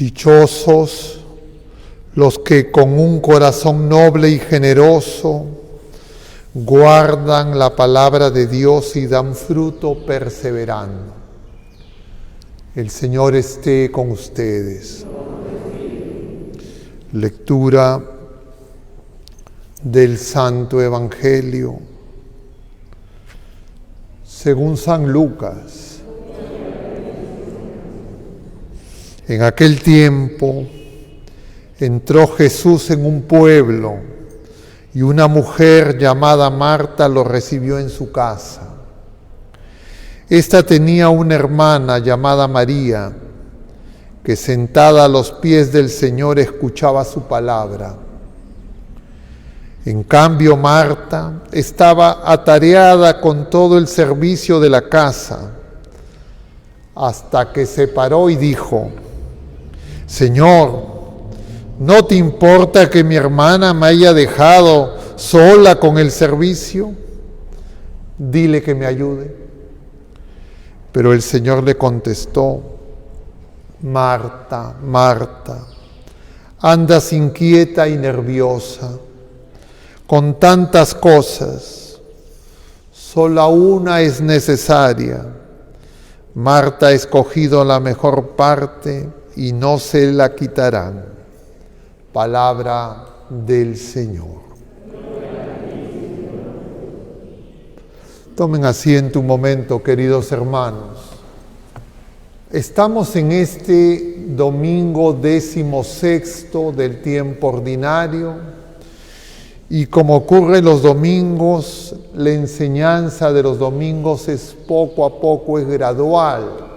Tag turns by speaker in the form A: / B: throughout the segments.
A: Dichosos los que con un corazón noble y generoso guardan la palabra de Dios y dan fruto perseverando. El Señor esté con ustedes. Lectura del Santo Evangelio según San Lucas. En aquel tiempo entró Jesús en un pueblo y una mujer llamada Marta lo recibió en su casa. Esta tenía una hermana llamada María, que sentada a los pies del Señor escuchaba su palabra. En cambio, Marta estaba atareada con todo el servicio de la casa, hasta que se paró y dijo: Señor, ¿no te importa que mi hermana me haya dejado sola con el servicio? Dile que me ayude. Pero el Señor le contestó: Marta, Marta, andas inquieta y nerviosa con tantas cosas. Sola una es necesaria. Marta ha escogido la mejor parte y no se la quitarán. Palabra del Señor. Tomen asiento un momento, queridos hermanos. Estamos en este domingo 16º del tiempo ordinario y, como ocurre los domingos, la enseñanza de los domingos es poco a poco, es gradual.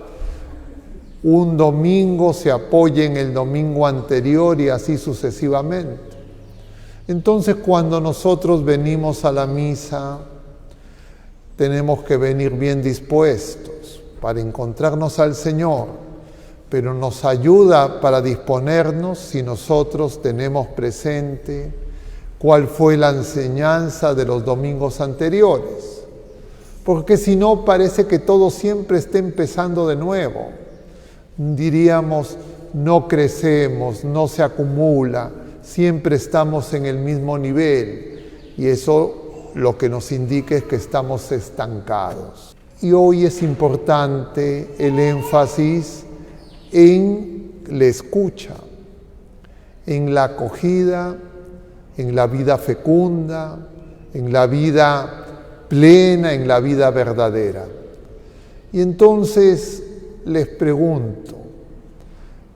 A: Un domingo se apoya en el domingo anterior y así sucesivamente. Entonces, cuando nosotros venimos a la misa, tenemos que venir bien dispuestos para encontrarnos al Señor, pero nos ayuda para disponernos si nosotros tenemos presente cuál fue la enseñanza de los domingos anteriores, porque si no parece que todo siempre está empezando de nuevo. Diríamos, no crecemos, no se acumula, siempre estamos en el mismo nivel, y eso lo que nos indica es que estamos estancados. Y hoy es importante el énfasis en la escucha, en la acogida, en la vida fecunda, en la vida plena, en la vida verdadera. Y entonces les pregunto,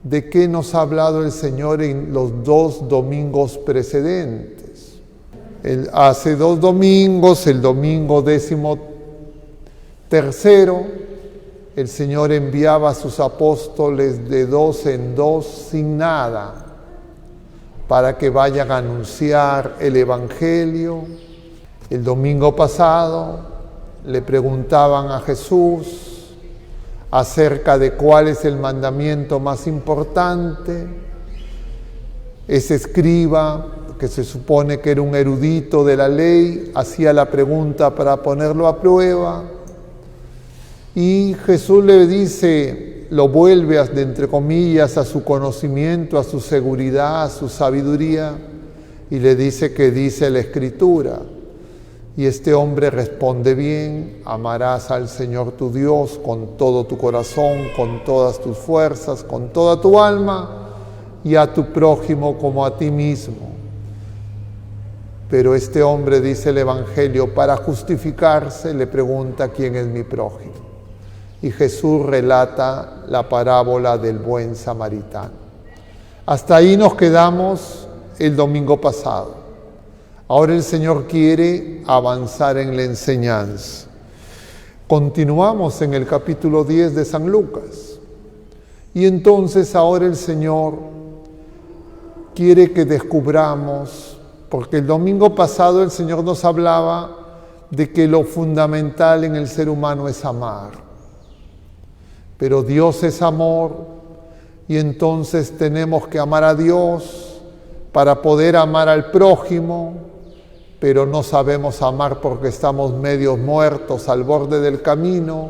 A: ¿de qué nos ha hablado el Señor en los 2 domingos precedentes? Hace 2 domingos, el domingo 13º, el Señor enviaba a sus apóstoles de 2 en 2 sin nada, para que vayan a anunciar el Evangelio. El domingo pasado le preguntaban a Jesús acerca de cuál es el mandamiento más importante. Ese escriba, que se supone que era un erudito de la ley, hacía la pregunta para ponerlo a prueba. Y Jesús le dice, lo vuelve, de entre comillas, a su conocimiento, a su seguridad, a su sabiduría, y le dice que dice la Escritura. Y este hombre responde bien: amarás al Señor tu Dios con todo tu corazón, con todas tus fuerzas, con toda tu alma, y a tu prójimo como a ti mismo. Pero este hombre, dice el Evangelio, para justificarse le pregunta: ¿quién es mi prójimo? Y Jesús relata la parábola del buen samaritano. Hasta ahí nos quedamos el domingo pasado. Ahora el Señor quiere avanzar en la enseñanza. Continuamos en el capítulo 10 de San Lucas. Y entonces ahora el Señor quiere que descubramos, porque el domingo pasado el Señor nos hablaba de que lo fundamental en el ser humano es amar. Pero Dios es amor, y entonces tenemos que amar a Dios para poder amar al prójimo, pero no sabemos amar porque estamos medio muertos al borde del camino,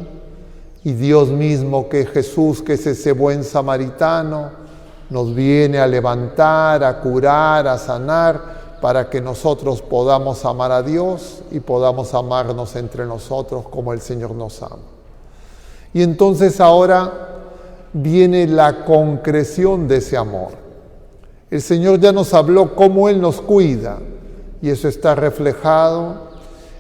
A: y Dios mismo, que es Jesús, que es ese buen samaritano, nos viene a levantar, a curar, a sanar, para que nosotros podamos amar a Dios y podamos amarnos entre nosotros como el Señor nos ama. Y entonces ahora viene la concreción de ese amor. El Señor ya nos habló cómo Él nos cuida, y eso está reflejado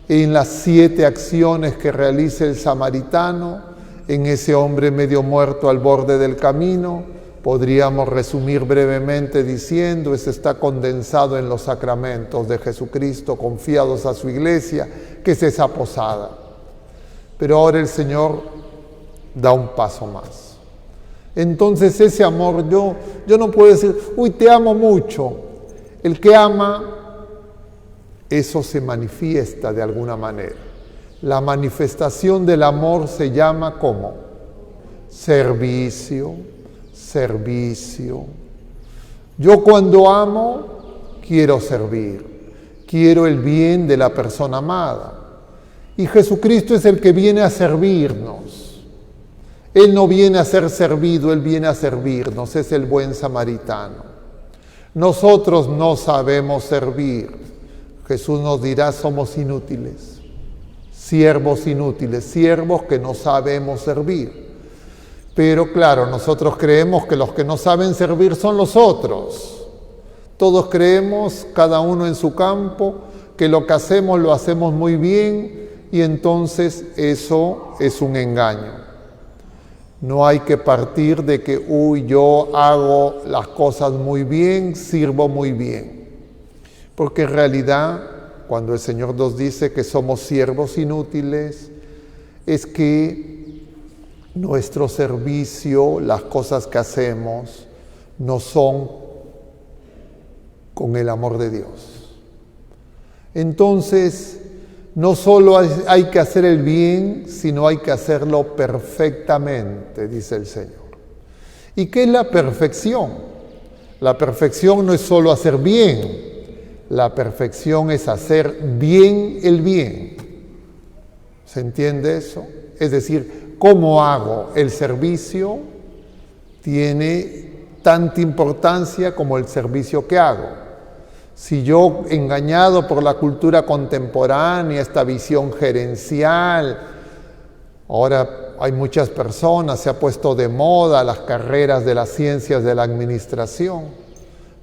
A: en las 7 acciones que realiza el samaritano, en ese hombre medio muerto al borde del camino. Podríamos resumir brevemente diciendo, eso está condensado en los sacramentos de Jesucristo confiados a su iglesia, que es esa posada. Pero ahora el Señor da un paso más. Entonces ese amor, yo no puedo decir, uy, te amo mucho. El que ama, eso se manifiesta de alguna manera. La manifestación del amor se llama ¿cómo? Servicio. Yo cuando amo, quiero servir, quiero el bien de la persona amada. Y Jesucristo es el que viene a servirnos. Él no viene a ser servido, Él viene a servirnos, es el buen samaritano. Nosotros no sabemos servir. Jesús nos dirá, somos inútiles, siervos que no sabemos servir. Pero claro, nosotros creemos que los que no saben servir son los otros. Todos creemos, cada uno en su campo, que lo que hacemos lo hacemos muy bien, y entonces eso es un engaño. No hay que partir de que, yo hago las cosas muy bien, sirvo muy bien. Porque en realidad, cuando el Señor nos dice que somos siervos inútiles, es que nuestro servicio, las cosas que hacemos, no son con el amor de Dios. Entonces, no solo hay que hacer el bien, sino hay que hacerlo perfectamente, dice el Señor. ¿Y qué es la perfección? La perfección no es solo hacer bien, la perfección es hacer bien el bien. ¿Se entiende eso? Es decir, ¿cómo hago el servicio? Tiene tanta importancia como el servicio que hago. Si yo, engañado por la cultura contemporánea, esta visión gerencial, ahora hay muchas personas, se ha puesto de moda las carreras de las ciencias de la administración.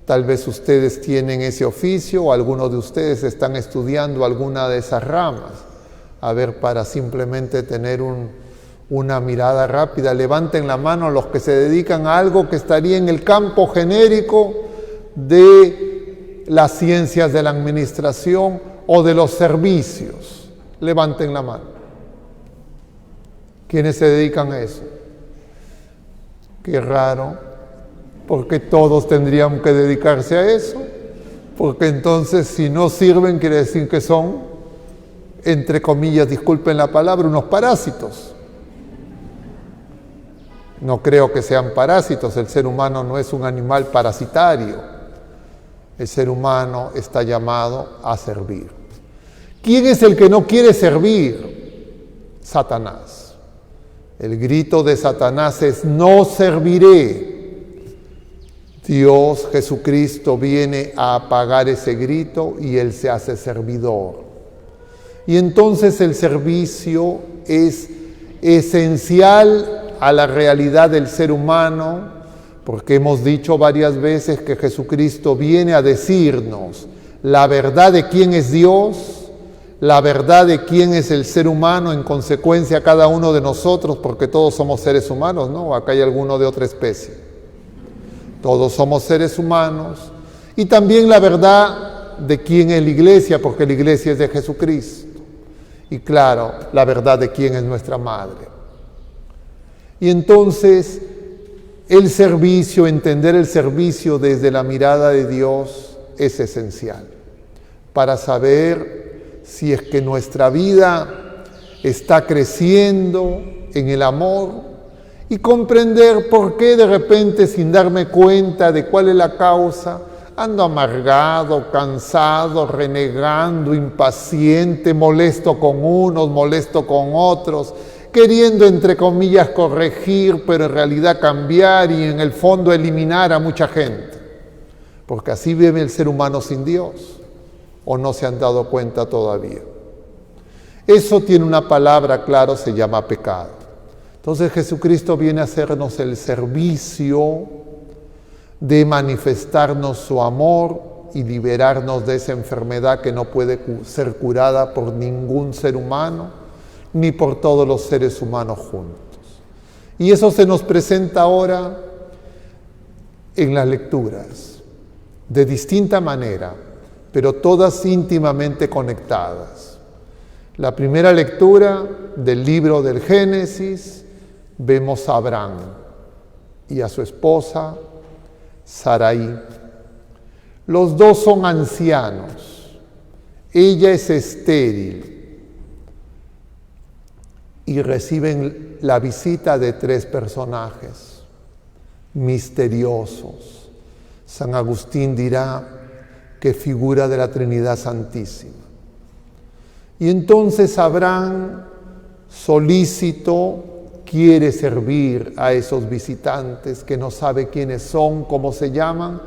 A: Tal vez ustedes tienen ese oficio o algunos de ustedes están estudiando alguna de esas ramas. A ver, para simplemente tener una mirada rápida, levanten la mano los que se dedican a algo que estaría en el campo genérico de las ciencias de la administración o de los servicios. Levanten la mano. ¿Quiénes se dedican a eso? Qué raro, porque todos tendrían que dedicarse a eso, porque entonces si no sirven quiere decir que son, entre comillas, disculpen la palabra, unos parásitos. No creo que sean parásitos, el ser humano no es un animal parasitario. El ser humano está llamado a servir. ¿Quién es el que no quiere servir? Satanás. El grito de Satanás es: no serviré. Dios, Jesucristo, viene a apagar ese grito y Él se hace servidor. Y entonces el servicio es esencial a la realidad del ser humano, porque hemos dicho varias veces que Jesucristo viene a decirnos la verdad de quién es Dios, la verdad de quién es el ser humano, en consecuencia cada uno de nosotros, porque todos somos seres humanos, ¿no? Acá hay alguno de otra especie. Todos somos seres humanos. Y también la verdad de quién es la iglesia, porque la iglesia es de Jesucristo. Y claro, la verdad de quién es nuestra madre. Y entonces, el servicio, entender el servicio desde la mirada de Dios es esencial para saber si es que nuestra vida está creciendo en el amor y comprender por qué de repente, sin darme cuenta de cuál es la causa, ando amargado, cansado, renegando, impaciente, molesto con unos, molesto con otros. queriendo, entre comillas, corregir, pero en realidad cambiar y en el fondo eliminar a mucha gente. Porque así vive el ser humano sin Dios, o no se han dado cuenta todavía. Eso tiene una palabra, claro, se llama pecado. Entonces Jesucristo viene a hacernos el servicio de manifestarnos su amor y liberarnos de esa enfermedad que no puede ser curada por ningún ser humano, ni por todos los seres humanos juntos. Y eso se nos presenta ahora en las lecturas, de distinta manera, pero todas íntimamente conectadas. La primera lectura del libro del Génesis, vemos a Abraham y a su esposa Sarai. Los dos son ancianos, ella es estéril y reciben la visita de tres personajes misteriosos. San Agustín dirá que figura de la Trinidad Santísima. Y entonces Abraham, solícito, quiere servir a esos visitantes que no sabe quiénes son, cómo se llaman,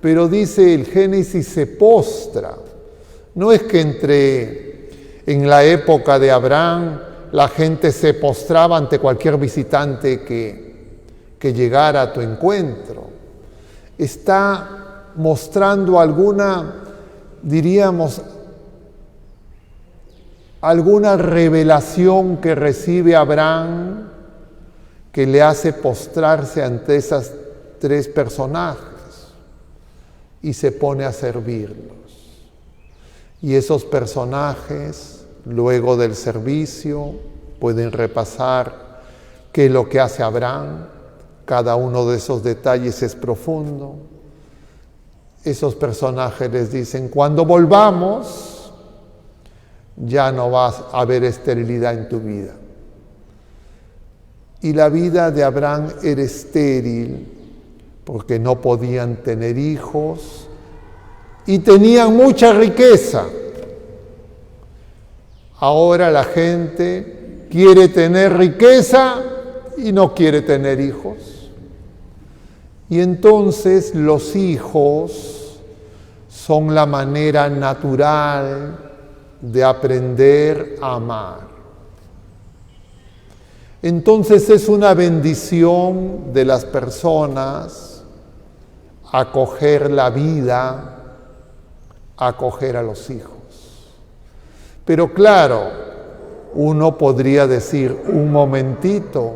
A: pero dice el Génesis, se postra. No es que en la época de Abraham la gente se postraba ante cualquier visitante que llegara a tu encuentro. Está mostrando alguna revelación que recibe Abraham que le hace postrarse ante esos tres personajes y se pone a servirlos. Y esos personajes, luego del servicio, pueden repasar qué es lo que hace Abraham. Cada uno de esos detalles es profundo. Esos personajes les dicen, cuando volvamos, ya no vas a haber esterilidad en tu vida. Y la vida de Abraham era estéril porque no podían tener hijos y tenían mucha riqueza. Ahora la gente quiere tener riqueza y no quiere tener hijos. Y entonces los hijos son la manera natural de aprender a amar. Entonces es una bendición de las personas acoger la vida, acoger a los hijos. Pero claro, uno podría decir, un momentito,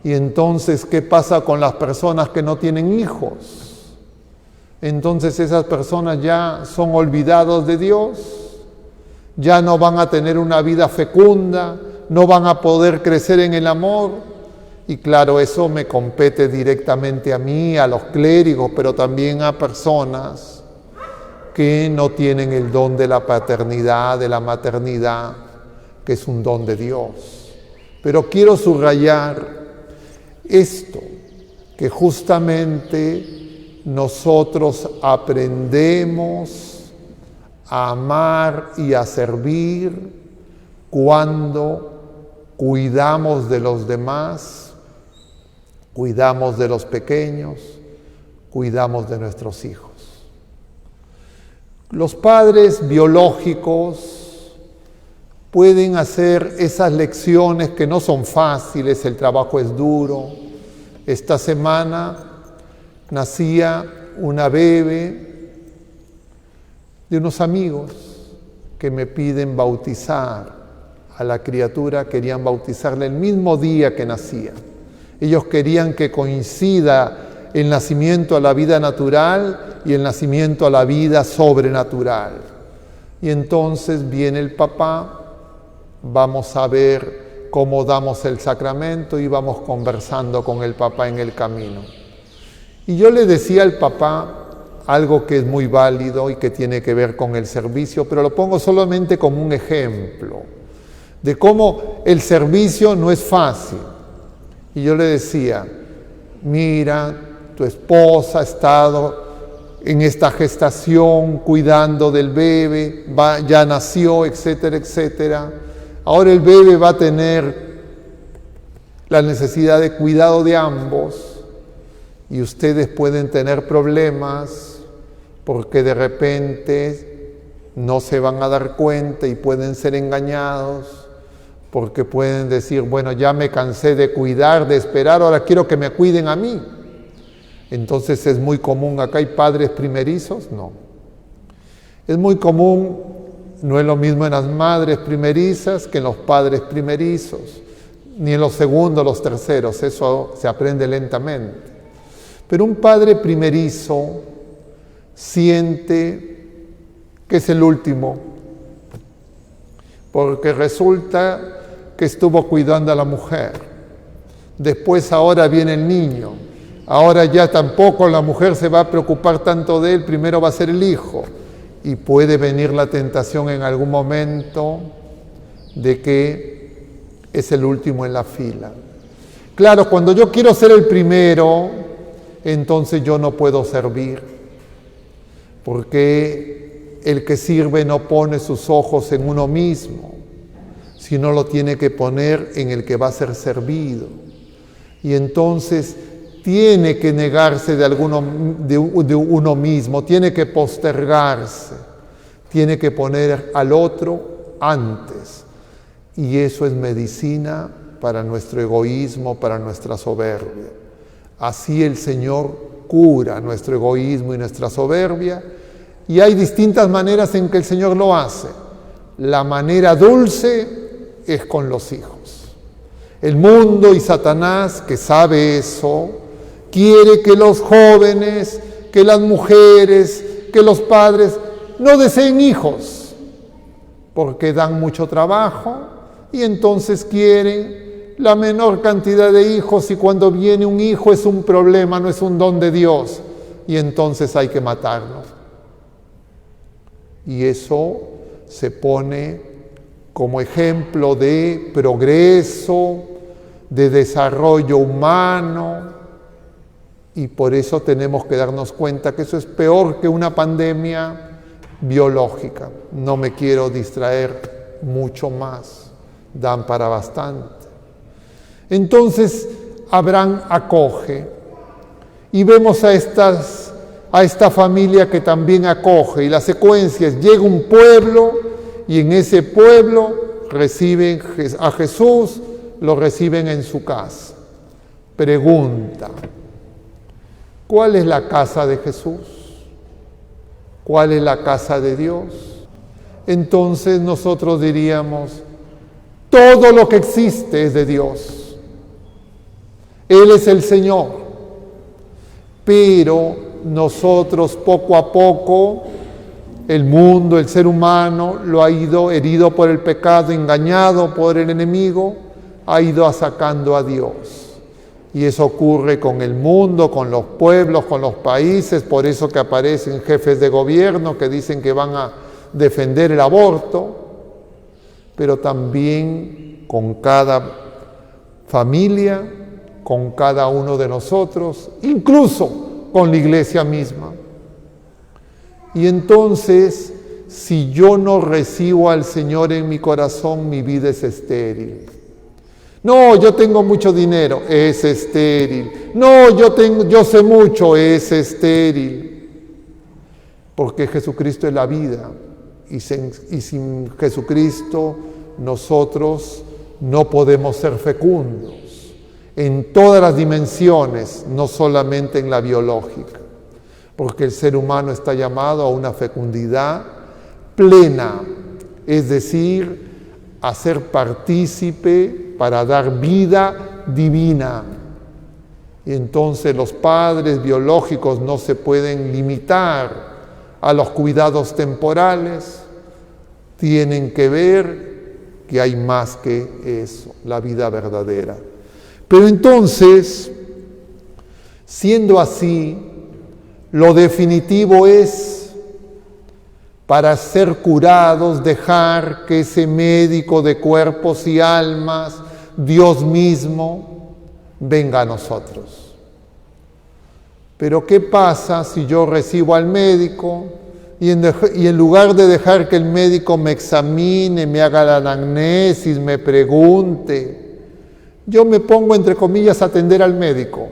A: y entonces, ¿qué pasa con las personas que no tienen hijos? Entonces esas personas ya son olvidados de Dios, ya no van a tener una vida fecunda, no van a poder crecer en el amor. Y claro, eso me compete directamente a mí, a los clérigos, pero también a personas que no tienen el don de la paternidad, de la maternidad, que es un don de Dios. Pero quiero subrayar esto, que justamente nosotros aprendemos a amar y a servir cuando cuidamos de los demás, cuidamos de los pequeños, cuidamos de nuestros hijos. Los padres biológicos pueden hacer esas lecciones que no son fáciles, el trabajo es duro. Esta semana nacía una bebé de unos amigos que me piden bautizar a la criatura, querían bautizarla el mismo día que nacía. Ellos querían que coincida el nacimiento a la vida natural y el nacimiento a la vida sobrenatural. Y entonces viene el papá, vamos a ver cómo damos el sacramento y vamos conversando con el papá en el camino. Y yo le decía al papá algo que es muy válido y que tiene que ver con el servicio, pero lo pongo solamente como un ejemplo de cómo el servicio no es fácil. Y yo le decía, mira, tu esposa ha estado en esta gestación cuidando del bebé, ya nació, etcétera, etcétera. Ahora el bebé va a tener la necesidad de cuidado de ambos, y ustedes pueden tener problemas porque de repente no se van a dar cuenta y pueden ser engañados, porque pueden decir, bueno, ya me cansé de cuidar, de esperar, ahora quiero que me cuiden a mí. Entonces es muy común, acá hay padres primerizos, no. Es muy común, no es lo mismo en las madres primerizas que en los padres primerizos, ni en los segundos, los terceros, eso se aprende lentamente. Pero un padre primerizo siente que es el último, porque resulta que estuvo cuidando a la mujer, después ahora viene el niño, ahora ya tampoco la mujer se va a preocupar tanto de él, primero va a ser el hijo, y puede venir la tentación en algún momento de que es el último en la fila. Claro, cuando yo quiero ser el primero, entonces yo no puedo servir, porque el que sirve no pone sus ojos en uno mismo, sino lo tiene que poner en el que va a ser servido. Y entonces tiene que negarse de uno mismo, tiene que postergarse, tiene que poner al otro antes. Y eso es medicina para nuestro egoísmo, para nuestra soberbia. Así el Señor cura nuestro egoísmo y nuestra soberbia, y hay distintas maneras en que el Señor lo hace. La manera dulce es con los hijos. El mundo y Satanás, que sabe eso, quiere que los jóvenes, que las mujeres, que los padres no deseen hijos, porque dan mucho trabajo, y entonces quieren la menor cantidad de hijos, y cuando viene un hijo es un problema, no es un don de Dios, y entonces hay que matarlo. Y eso se pone como ejemplo de progreso, de desarrollo humano, y por eso tenemos que darnos cuenta que eso es peor que una pandemia biológica. No me quiero distraer mucho más, dan para bastante. Entonces Abraham acoge, y vemos a esta familia que también acoge, y la secuencia es: llega un pueblo, y en ese pueblo reciben a Jesús, lo reciben en su casa. Pregunta: ¿cuál es la casa de Jesús? ¿Cuál es la casa de Dios? Entonces nosotros diríamos: todo lo que existe es de Dios. Él es el Señor. Pero nosotros poco a poco, el mundo, el ser humano, lo ha ido herido por el pecado, engañado por el enemigo, ha ido sacando a Dios. Y eso ocurre con el mundo, con los pueblos, con los países, por eso que aparecen jefes de gobierno que dicen que van a defender el aborto, pero también con cada familia, con cada uno de nosotros, incluso con la iglesia misma. Y entonces, si yo no recibo al Señor en mi corazón, mi vida es estéril. No, yo tengo mucho dinero, es estéril. No, yo sé mucho, es estéril. Porque Jesucristo es la vida. Y sin Jesucristo nosotros no podemos ser fecundos en todas las dimensiones, no solamente en la biológica, porque el ser humano está llamado a una fecundidad plena, es decir, a ser partícipe para dar vida divina. Y entonces los padres biológicos no se pueden limitar a los cuidados temporales, tienen que ver que hay más que eso, la vida verdadera. Pero entonces, siendo así, lo definitivo es, para ser curados, dejar que ese médico de cuerpos y almas, Dios mismo, venga a nosotros. Pero ¿qué pasa si yo recibo al médico y en lugar de dejar que el médico me examine, me haga la anamnesis, me pregunte, yo me pongo, entre comillas, a atender al médico.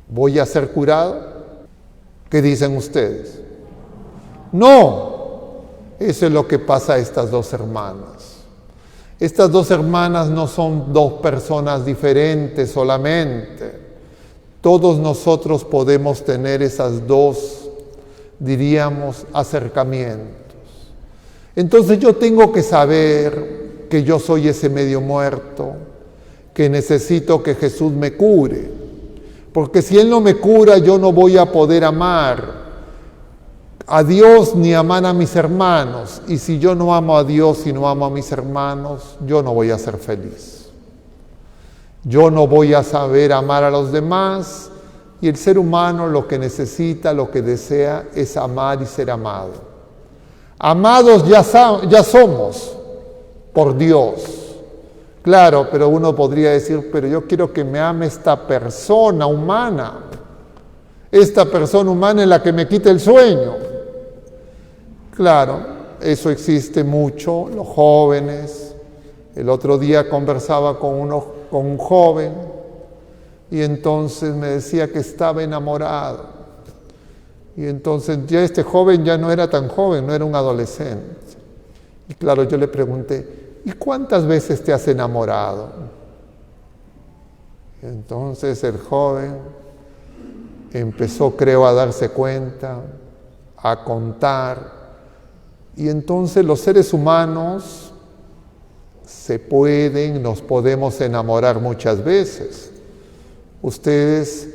A: ¿Voy a ser curado? ¿Qué dicen ustedes? No. Eso es lo que pasa a estas dos hermanas. Estas dos hermanas no son dos personas diferentes solamente. Todos nosotros podemos tener esas dos, diríamos, acercamientos. Entonces yo tengo que saber que yo soy ese medio muerto, que necesito que Jesús me cure. Porque si Él no me cura, yo no voy a poder amar a Dios ni amar a mis hermanos. Y si yo no amo a Dios y no amo a mis hermanos, yo no voy a ser feliz. Yo no voy a saber amar a los demás. Y el ser humano lo que necesita, lo que desea es amar y ser amado. Amados ya somos por Dios. Claro, pero uno podría decir, pero yo quiero que me ame esta persona humana. Esta persona humana es la que me quita el sueño. Claro, eso existe mucho, los jóvenes. El otro día conversaba con un joven y entonces me decía que estaba enamorado. Y entonces ya este joven ya no era tan joven, no era un adolescente. Y claro, yo le pregunté, ¿y cuántas veces te has enamorado? Y entonces el joven empezó, creo, a darse cuenta, a contar. Y entonces los seres humanos nos podemos enamorar muchas veces. Ustedes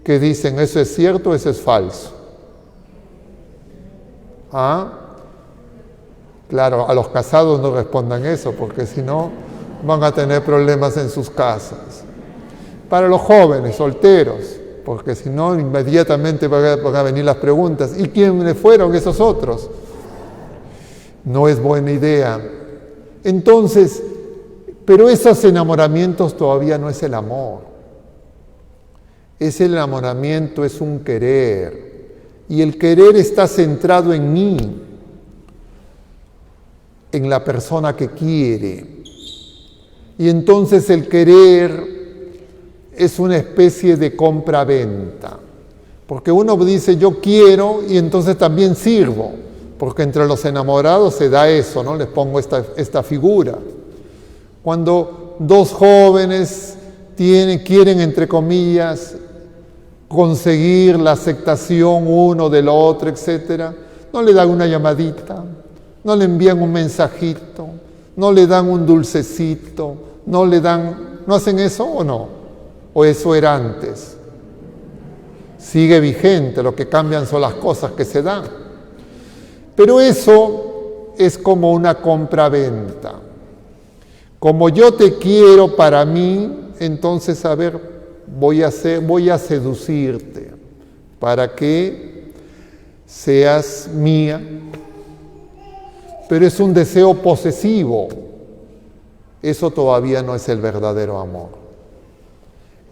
A: que dicen, ¿eso es cierto o eso es falso? ¿Ah? Claro, a los casados no respondan eso, porque si no van a tener problemas en sus casas. Para los jóvenes, solteros, porque si no inmediatamente van a venir las preguntas, ¿y quiénes fueron esos otros? No es buena idea. Entonces, pero esos enamoramientos todavía no es el amor. Ese enamoramiento es un querer. Y el querer está centrado en mí, en la persona que quiere. Y entonces el querer es una especie de compra-venta. Porque uno dice, yo quiero y entonces también sirvo. Porque entre los enamorados se da eso, ¿no? Les pongo esta figura. Cuando dos jóvenes quieren, entre comillas, conseguir la aceptación uno del otro, etc., no le dan una llamadita, no le envían un mensajito, no le dan un dulcecito, ¿no hacen eso o no? ¿O eso era antes? Sigue vigente, lo que cambian son las cosas que se dan. Pero eso es como una compra-venta. Como yo te quiero para mí, entonces, a ver, voy a seducirte para que seas mía. Pero es un deseo posesivo. Eso todavía no es el verdadero amor.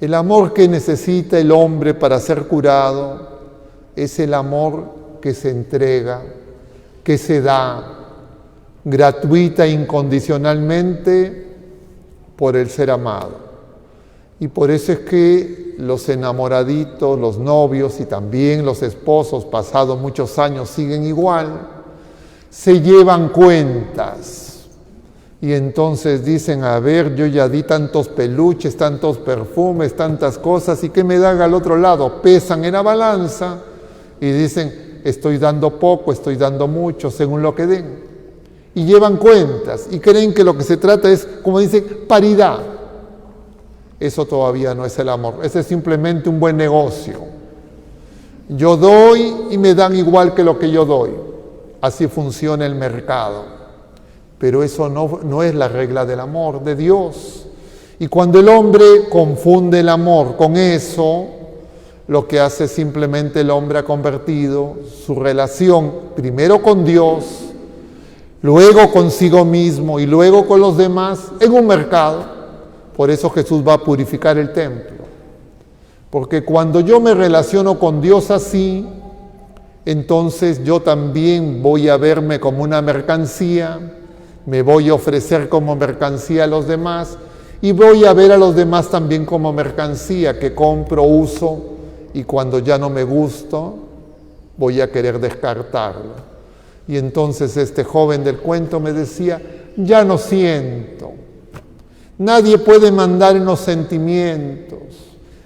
A: El amor que necesita el hombre para ser curado es el amor que se entrega, que se da gratuita e incondicionalmente por el ser amado. Y por eso es que los enamoraditos, los novios y también los esposos, pasados muchos años, siguen igual, se llevan cuentas. Y entonces dicen, a ver, yo ya di tantos peluches, tantos perfumes, tantas cosas, ¿y qué me dan al otro lado? Pesan en la balanza y dicen, estoy dando poco, estoy dando mucho, según lo que den. Y llevan cuentas y creen que lo que se trata es, como dice, paridad. Eso todavía no es el amor, ese es simplemente un buen negocio. Yo doy y me dan igual que lo que yo doy. Así funciona el mercado. Pero eso no es la regla del amor de Dios. Y cuando el hombre confunde el amor con eso, lo que hace simplemente el hombre ha convertido su relación primero con Dios, luego consigo mismo y luego con los demás en un mercado. Por eso Jesús va a purificar el templo. Porque cuando yo me relaciono con Dios así, entonces yo también voy a verme como una mercancía, me voy a ofrecer como mercancía a los demás Y voy a ver a los demás también como mercancía que compro, uso, y cuando ya no me gusto, voy a querer descartarlo. Y entonces este joven del cuento me decía, ya no siento. Nadie puede mandar en los sentimientos.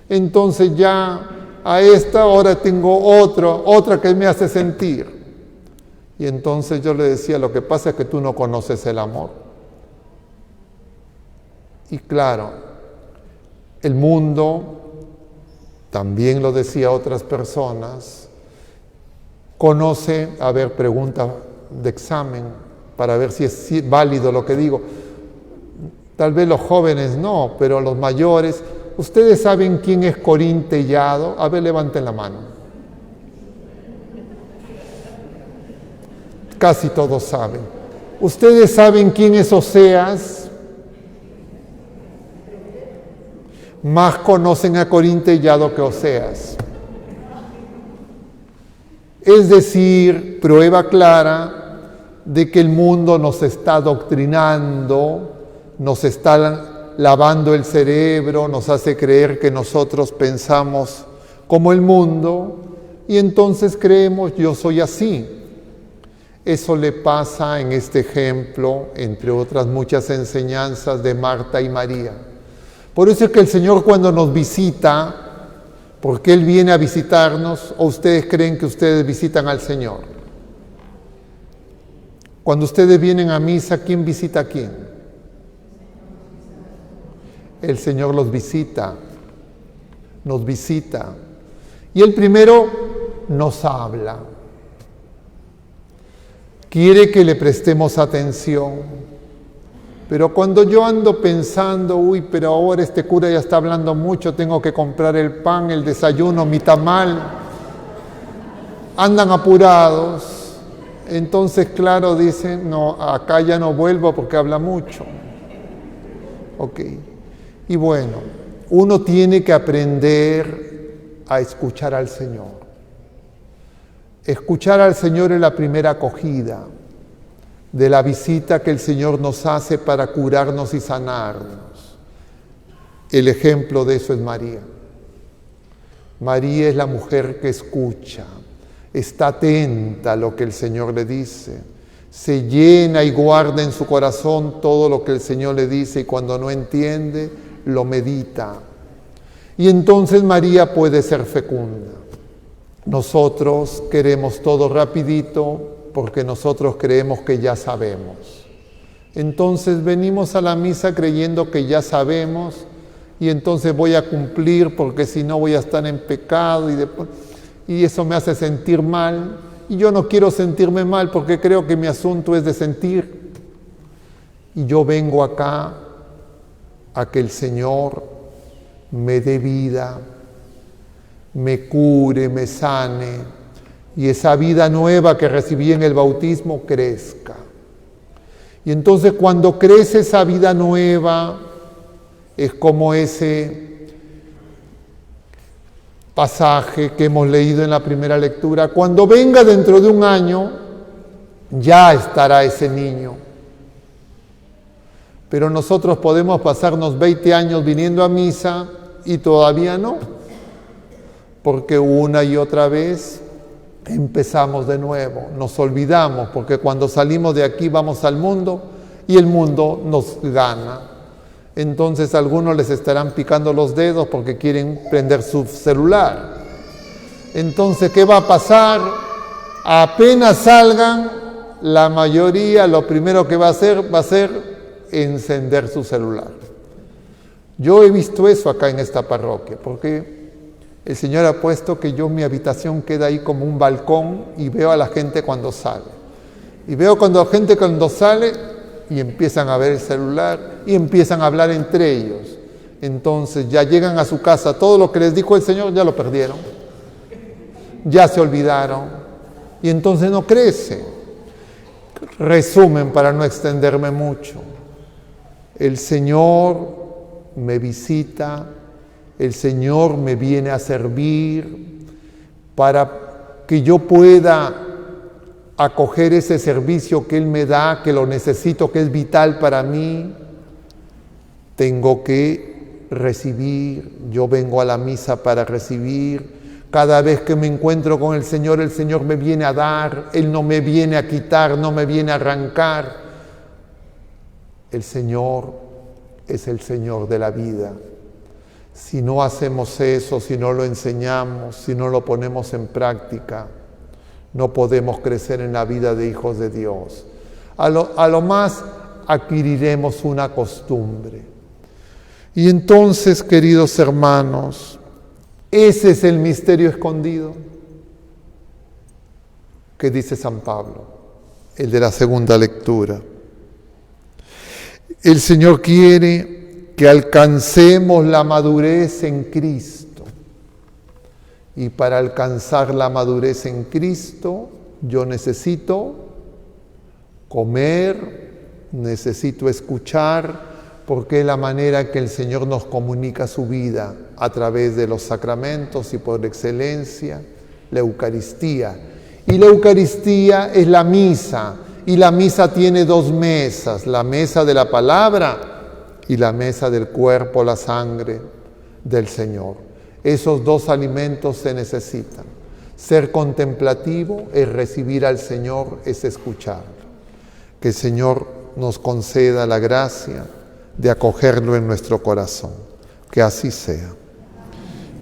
A: Entonces ya a esta hora tengo otra que me hace sentir. Y entonces yo le decía, lo que pasa es que tú no conoces el amor. Y claro, el mundo, también lo decía otras personas, conoce, a ver, pregunta de examen, para ver si es válido lo que digo. Tal vez los jóvenes no, pero los mayores, ¿ustedes saben quién es Corín Tellado? A ver, levanten la mano. Casi todos saben. ¿Ustedes saben quién es Oseas? Más conocen a Corín Tellado que Oseas. Es decir, prueba clara de que el mundo nos está adoctrinando, nos está lavando el cerebro, nos hace creer que nosotros pensamos como el mundo y entonces creemos yo soy así. Eso le pasa en este ejemplo, entre otras muchas enseñanzas de Marta y María. Por eso es que el Señor cuando nos visita, porque Él viene a visitarnos, ¿o ustedes creen que ustedes visitan al Señor? Cuando ustedes vienen a misa, ¿quién visita a quién? El Señor los visita, nos visita. Y el primero nos habla. Quiere que le prestemos atención. Pero cuando yo ando pensando, pero ahora este cura ya está hablando mucho, tengo que comprar el pan, el desayuno, mi tamal, andan apurados. Entonces, claro, dicen, no, acá ya no vuelvo porque habla mucho. Ok. Y bueno, uno tiene que aprender a escuchar al Señor. Escuchar al Señor es la primera acogida de la visita que el Señor nos hace para curarnos y sanarnos. El ejemplo de eso es María. María es la mujer que escucha, está atenta a lo que el Señor le dice, se llena y guarda en su corazón todo lo que el Señor le dice y cuando no entiende, lo medita. Y entonces María puede ser fecunda. Nosotros queremos todo rapidito porque nosotros creemos que ya sabemos. Entonces venimos a la misa creyendo que ya sabemos y entonces voy a cumplir porque si no voy a estar en pecado y eso me hace sentir mal. Y yo no quiero sentirme mal porque creo que mi asunto es de sentir. Y yo vengo acá a que el Señor me dé vida, me cure, me sane, y esa vida nueva que recibí en el bautismo crezca. Y entonces cuando crece esa vida nueva, es como ese pasaje que hemos leído en la primera lectura, cuando venga dentro de un año, ya estará ese niño. Pero nosotros podemos pasarnos 20 años viniendo a misa y todavía no, porque una y otra vez empezamos de nuevo, nos olvidamos, porque cuando salimos de aquí vamos al mundo y el mundo nos gana. Entonces algunos les estarán picando los dedos porque quieren prender su celular. Entonces, ¿qué va a pasar? Apenas salgan, la mayoría lo primero que va a hacer encender su celular. Yo he visto eso acá en esta parroquia, porque el Señor ha puesto que mi habitación queda ahí como un balcón y veo a la gente cuando sale. Y veo cuando la gente cuando sale y empiezan a ver el celular y empiezan a hablar entre ellos. Entonces ya llegan a su casa, todo lo que les dijo el Señor ya lo perdieron. Ya se olvidaron. Y entonces no crece. Resumen para no extenderme mucho. El Señor me visita, el Señor me viene a servir para que yo pueda acoger ese servicio que Él me da, que lo necesito, que es vital para mí. Tengo que recibir, yo vengo a la misa para recibir. Cada vez que me encuentro con el Señor me viene a dar, Él no me viene a quitar, no me viene a arrancar. El Señor es el Señor de la vida. Si no hacemos eso, si no lo enseñamos, si no lo ponemos en práctica, no podemos crecer en la vida de hijos de Dios. A lo más adquiriremos una costumbre. Y entonces, queridos hermanos, ese es el misterio escondido que dice San Pablo, el de la segunda lectura. El Señor quiere que alcancemos la madurez en Cristo. Y para alcanzar la madurez en Cristo, yo necesito comer, necesito escuchar, porque es la manera que el Señor nos comunica su vida a través de los sacramentos y por excelencia, la Eucaristía. Y la Eucaristía es la misa, y la misa tiene dos mesas, la mesa de la palabra y la mesa del cuerpo, la sangre del Señor. Esos dos alimentos se necesitan. Ser contemplativo es recibir al Señor, es escucharlo. Que el Señor nos conceda la gracia de acogerlo en nuestro corazón. Que así sea.